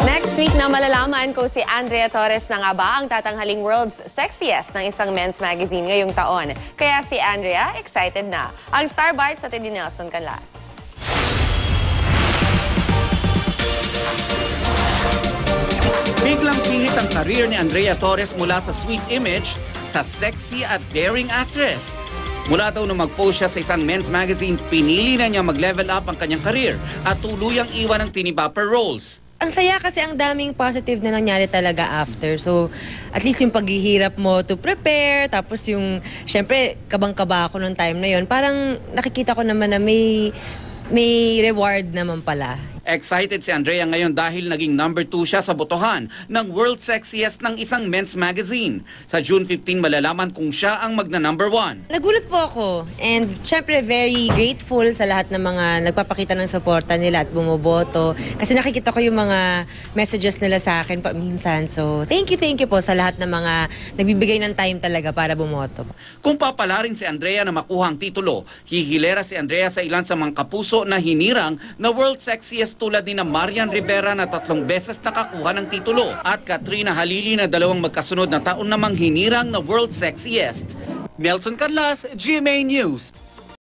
Next week na malalaman kung si Andrea Torres na nga ba ang tatanghaling world's sexiest ng isang men's magazine ngayong taon. Kaya si Andrea, excited na. Ang Star Bites sa ni Nelson Canlas. Biglang pihit ang career ni Andrea Torres mula sa sweet image sa sexy at daring actress. Mula daw nung mag-post siya sa isang men's magazine, pinili na niya mag-level up ang kanyang career at tuluyang iwan ang tinibapper roles. Ang saya kasi ang daming positive na nangyari talaga after. So, at least yung paghihirap mo to prepare, tapos yung, syempre, kabang-kaba ako nung time na yon. Parang nakikita ko naman na may reward naman pala. Excited si Andrea ngayon dahil naging number 2 siya sa botohan ng World Sexiest ng isang men's magazine. Sa June 15, malalaman kung siya ang magna-number 1. Nagulat po ako. And syempre, very grateful sa lahat ng mga nagpapakita ng suporta nila at bumoboto. Kasi nakikita ko yung mga messages nila sa akin pa minsan. So, thank you po sa lahat ng mga nagbibigay ng time talaga para bumoto. Kung papalarin si Andrea na makuha ang titulo, hihilera si Andrea sa ilan sa mga kapuso na hinirang na World Sexiest tulad ni na Marian Rivera na 3 beses nakakuha ng titulo at Katrina Halili na 2 magkasunod na taon namang hinirang na World Sexiest. Nelson Canlas, GMA News.